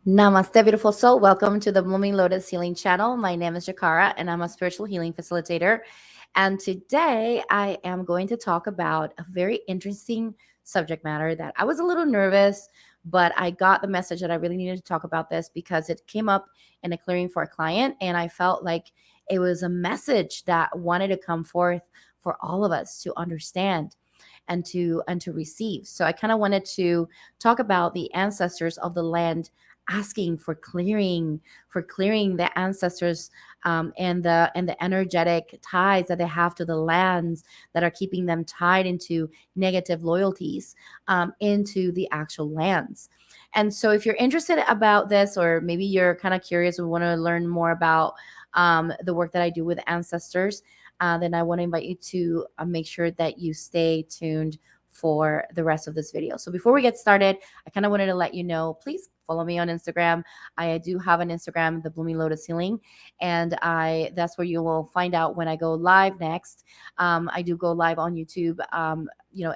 Namaste, beautiful soul. Welcome to the Blooming Lotus Healing Channel. My name is Jikara, and I'm a spiritual healing facilitator. And today I am going to talk about a very interesting subject matter that I was a little nervous, but I got the message that I really needed to talk about this because it came up in a clearing for a client, and I felt like it was a message that wanted to come forth for all of us to understand and to receive. So I kind of wanted to talk about the ancestors of the land asking for clearing the ancestors, and the energetic ties that they have to the lands that are keeping them tied into negative loyalties, into the actual lands. And so if you're interested about this, or maybe you're kind of curious or want to learn more about the work that I do with ancestors, then I want to invite you to make sure that you stay tuned for the rest of this video. So before we get started, I kind of wanted to let you know, please follow me on Instagram. I do have an Instagram, the Blooming Lotus Healing, and I that's where you will find out when I go live next. I do go live on YouTube,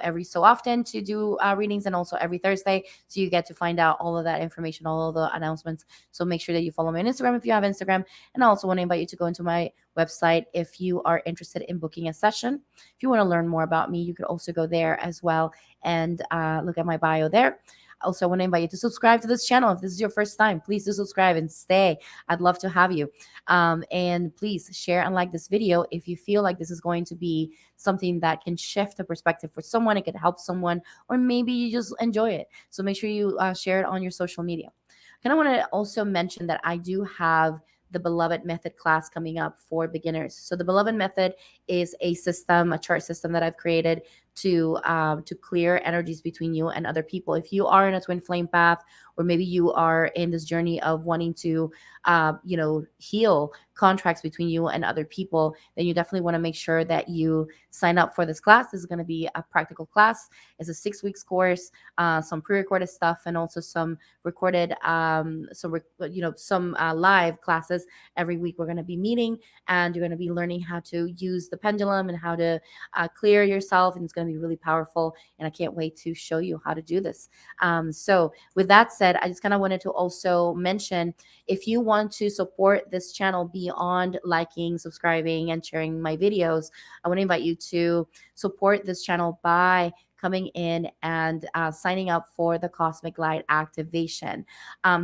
every so often to do readings, and also every Thursday. So you get to find out all of that information, all of the announcements. So make sure that you follow me on Instagram if you have Instagram. And I also want to invite you to go into my website if you are interested in booking a session. If you want to learn more about me, you could also go there as well and look at my bio there. Also, I want to invite you to subscribe to this channel. If this is your first time, please do subscribe and stay. I'd love to have you. And please share and like this video if you feel like this is going to be something that can shift the perspective for someone. It could help someone, or maybe you just enjoy it. So make sure you share it on your social media. I kind of want to also mention that I do have the Beloved Method class coming up for beginners. So the Beloved Method is a system, a chart system that I've created to clear energies between you and other people. If you are in a twin flame path, or maybe you are in this journey of wanting to, heal contracts between you and other people, then you definitely want to make sure that you sign up for this class. This is going to be a practical class. It's a 6 weeks course, some pre-recorded stuff, and also some recorded, some live classes. Every week we're going to be meeting, and you're going to be learning how to use the pendulum and how to clear yourself, and it's going to be really powerful, and I can't wait to show you how to do this. So with that said, I just kind of wanted to also mention, if you want to support this channel beyond liking, subscribing, and sharing my videos, I want to invite you to support this channel by coming in and signing up for the Cosmic Light Activation.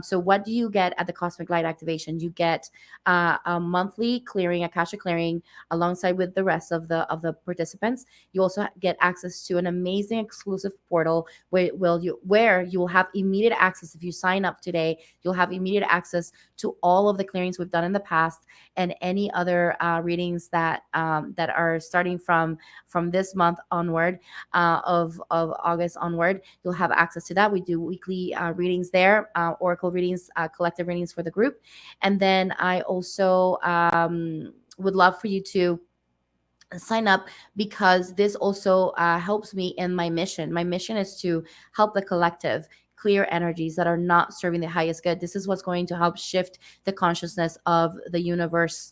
So what do you get at the Cosmic Light Activation? You get a monthly clearing, Akashic clearing, alongside with the rest of the participants. You also get access to an amazing exclusive portal where you will have immediate access. If you sign up today, you'll have immediate access to all of the clearings we've done in the past, and any other readings that are starting from this month onward, of August onward. You'll have access to that. We do weekly readings there, oracle readings, collective readings for the group. And then I also would love for you to sign up, because this also helps me in my mission. My mission is to help the collective clear energies that are not serving the highest good. This is what's going to help shift the consciousness of the universe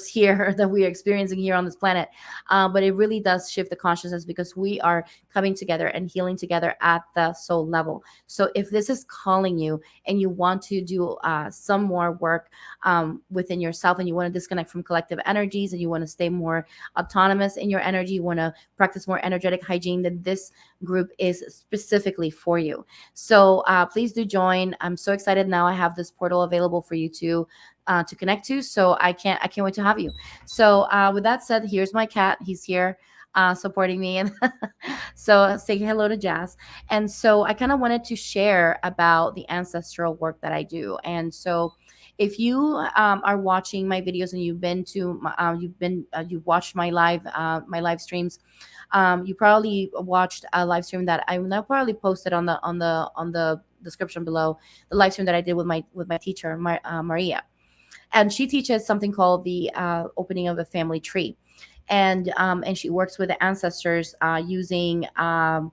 here that we're experiencing here on this planet. But it really does shift the consciousness, because we are coming together and healing together at the soul level. So if this is calling you, and you want to do some more work within yourself, and you want to disconnect from collective energies, and you want to stay more autonomous in your energy, you want to practice more energetic hygiene, then this group is specifically for you. So please do join. I'm so excited now. I have this portal available for you to connect to. So I can't wait to have you. So with that said, here's my cat. He's here supporting me, and so say hello to Jazz. And so I kind of wanted to share about the ancestral work that I do. And so if you are watching my videos, and you've watched my live streams, you probably watched a live stream that I now probably posted on the description below, the live stream that I did with my teacher, Maria. And she teaches something called the opening of a family tree. And she works with the ancestors using a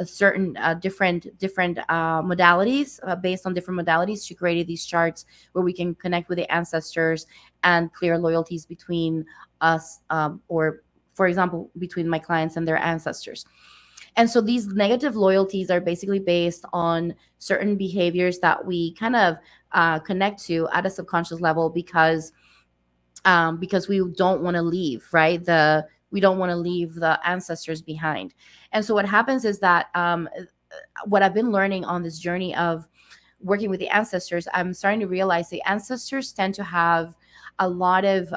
certain different modalities. Based on different modalities, she created these charts where we can connect with the ancestors and clear loyalties between us, or for example, between my clients and their ancestors. And so these negative loyalties are basically based on certain behaviors that we kind of connect to at a subconscious level, because we don't want to leave, right? We don't want to leave the ancestors behind. And so what happens is that what I've been learning on this journey of working with the ancestors, I'm starting to realize the ancestors tend to have a lot of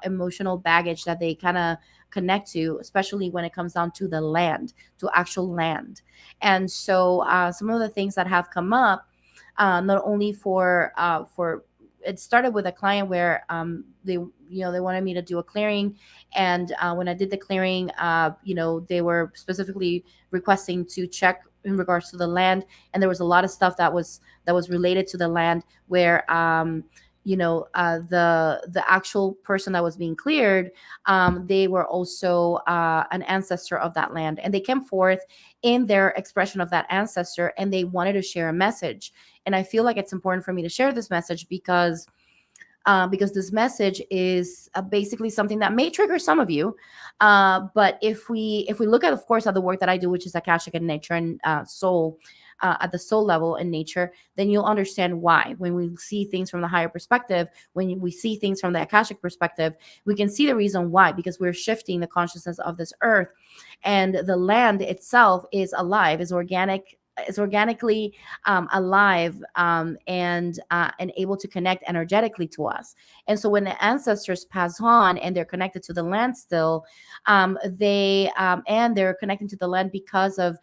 emotional baggage that they kind of connect to, especially when it comes down to the land, to actual land. And so some of the things that have come up, not only for it started with a client where they wanted me to do a clearing, and when I did the clearing, they were specifically requesting to check in regards to the land, and there was a lot of stuff that was related to the land where the actual person that was being cleared, they were also an ancestor of that land, and they came forth in their expression of that ancestor, and they wanted to share a message. And I feel like it's important for me to share this message because this message is basically something that may trigger some of you. But if we look at, of course, at the work that I do, which is Akashic in nature and soul, at the soul level in nature, then you'll understand why. When we see things from the higher perspective, when we see things from the Akashic perspective, we can see the reason why, because we're shifting the consciousness of this earth, and the land itself is alive, is organically alive, and able to connect energetically to us. And so when the ancestors pass on and they're connected to the land still, they're connecting to the land because of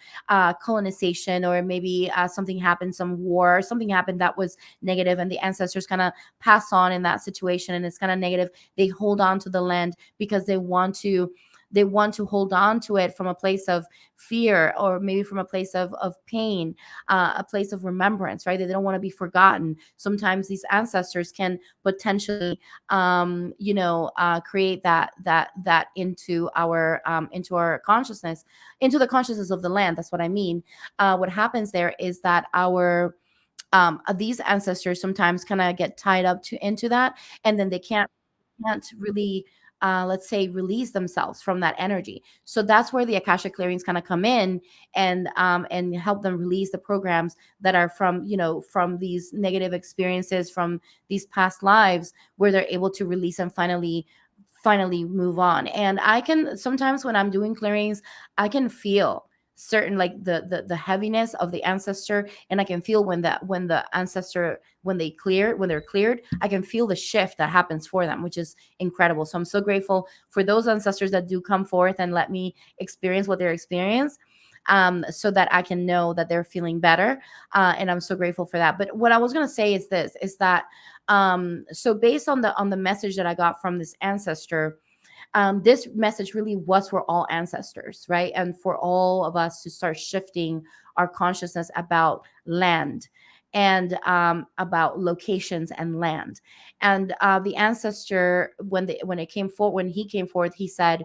colonization, or maybe something happened, some war, something happened that was negative, and the ancestors kind of pass on in that situation, and it's kind of negative. They hold on to the land because they want to hold on to it from a place of fear, or maybe from a place of pain, a place of remembrance, right? They don't want to be forgotten. Sometimes these ancestors can potentially create that into our consciousness, into the consciousness of the land. That's what I mean. What happens there is that our these ancestors sometimes kind of get tied up to into that, and then they can't really, let's say, release themselves from that energy. So that's where the Akasha clearings kind of come in, and help them release the programs that are from these negative experiences, from these past lives, where they're able to release and finally move on. And I can sometimes, when I'm doing clearings, I can feel certain, like the heaviness of the ancestor, and I can feel when the ancestor, when they're cleared, I can feel the shift that happens for them, which is incredible. So I'm so grateful for those ancestors that do come forth and let me experience what they're experiencing, so that I can know that they're feeling better. And I'm so grateful for that. But what I was going to say is this, is that so based on the message that I got from this ancestor, this message really was for all ancestors, right? And for all of us to start shifting our consciousness about land, and about locations and land. And the ancestor, when he came forth, he said,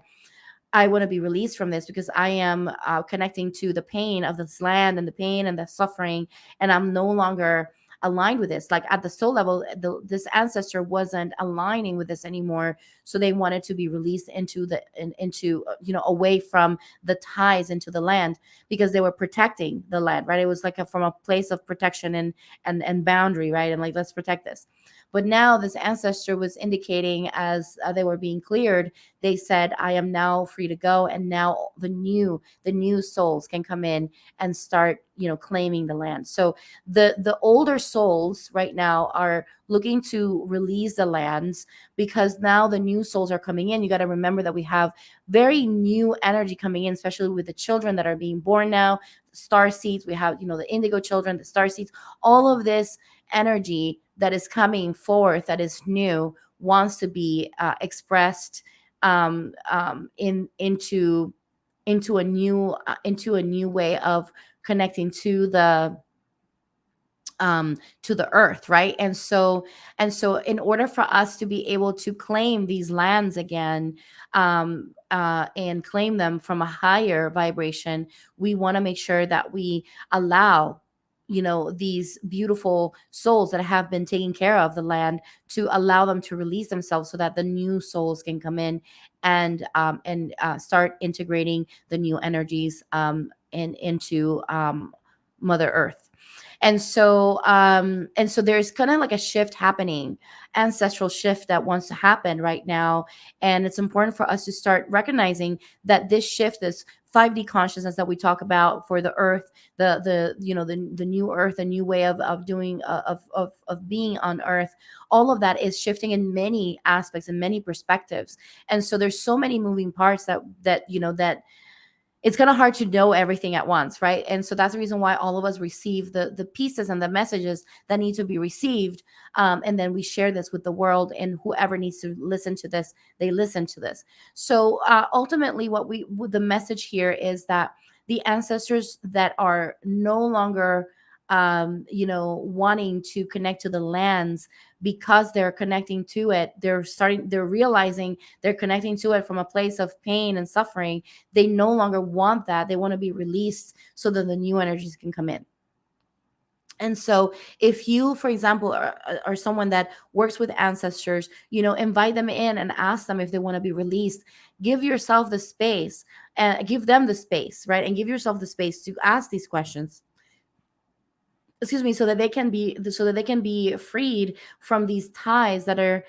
I want to be released from this, because I am connecting to the pain of this land, and the pain and the suffering, and I'm no longer aligned with this. Like at the soul level, this ancestor wasn't aligning with this anymore, so they wanted to be released into away from the ties into the land, because they were protecting the land, right? It was like from a place of protection and boundary, right? And like, let's protect this. But now this ancestor was indicating, as they were being cleared, they said, I am now free to go, and now the new souls can come in and start claiming the land. So the older souls right now are looking to release the lands, because now the new souls are coming in. You got to remember that we have very new energy coming in, especially with the children that are being born now, star seeds. We have the indigo children, the star seeds. All of this energy that is coming forth, that is new, wants to be expressed, into a new way of connecting to the earth, right? And so in order for us to be able to claim these lands again, and claim them from a higher vibration, we want to make sure that we allow these beautiful souls that have been taking care of the land, to allow them to release themselves, so that the new souls can come in and start integrating the new energies, into Mother Earth. And so there's kind of like a shift happening, ancestral shift that wants to happen right now. And it's important for us to start recognizing that this shift, this 5D consciousness that we talk about for the earth, the new earth, a new way of doing of being on earth, all of that is shifting in many aspects and many perspectives. And so there's so many moving parts that it's kind of hard to know everything at once, right? And so that's the reason why all of us receive the pieces and the messages that need to be received, and then we share this with the world, and whoever needs to listen to this, they listen to this. So ultimately, the message here is that the ancestors that are no longer wanting to connect to the lands because they're connecting to it, they're realizing they're connecting to it from a place of pain and suffering. They no longer want that. They want to be released so that the new energies can come in. And so if you, for example, are someone that works with ancestors, invite them in and ask them if they want to be released. Give yourself the space, and give them the space, right? And give yourself the space to ask these questions, excuse me, so that they can be freed from these ties that are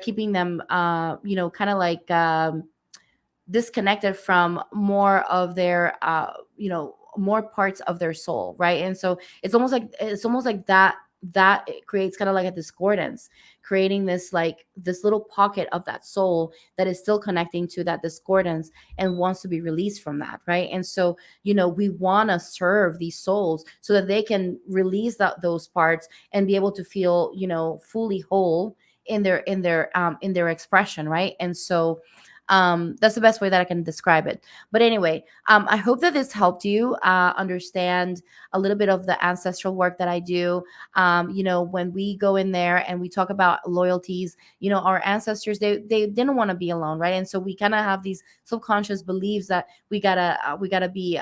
keeping them kind of like disconnected from more of their more parts of their soul, right? And so it's almost like that it creates kind of like a discordance, creating this little pocket of that soul that is still connecting to that discordance and wants to be released from that, right? And so we want to serve these souls so that they can release those parts and be able to feel fully whole in their expression, right? And so that's the best way that I can describe it. But anyway, I hope that this helped you understand a little bit of the ancestral work that I do. When we go in there and we talk about loyalties, our ancestors, they didn't want to be alone, right? And so we kind of have these subconscious beliefs that we gotta be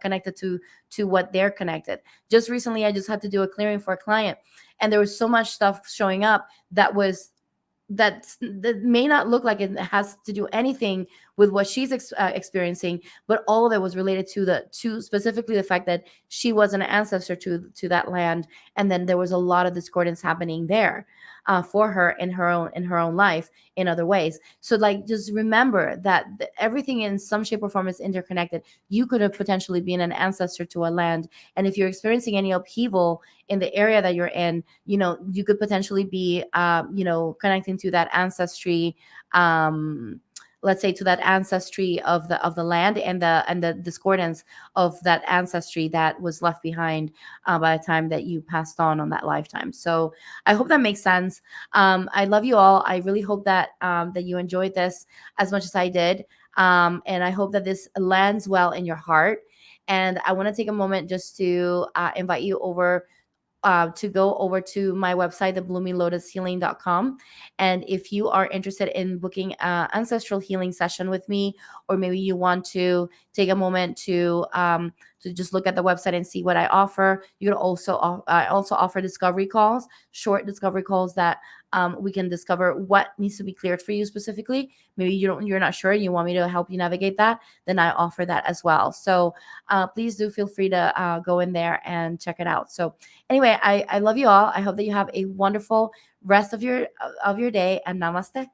connected to what they're connected. Just recently, I just had to do a clearing for a client, and there was so much stuff showing up that may not look like it has to do anything with what she's experiencing, but all of it was related to specifically the fact that she was an ancestor to that land, and then there was a lot of discordance happening there for her in her own life in other ways. So like, just remember that everything in some shape or form is interconnected. You could have potentially been an ancestor to a land, and if you're experiencing any upheaval in the area that you're in, you could potentially be connecting to that ancestry, let's say to that ancestry of the land, and the discordance of that ancestry that was left behind by the time that you passed on that lifetime. So I hope that makes sense. I love you all. I really hope that you enjoyed this as much as I did, and I hope that this lands well in your heart. And I want to take a moment just to invite you over to go over to my website, thebloominglotushealing.com. And if you are interested in booking an ancestral healing session with me, or maybe you want to take a moment to just look at the website and see what I offer, you can I also offer discovery calls, short discovery calls that we can discover what needs to be cleared for you specifically. Maybe you're not sure, you want me to help you navigate that, then I offer that as well. So please do feel free to go in there and check it out. So anyway, I love you all. I hope that you have a wonderful rest of your day, and namaste.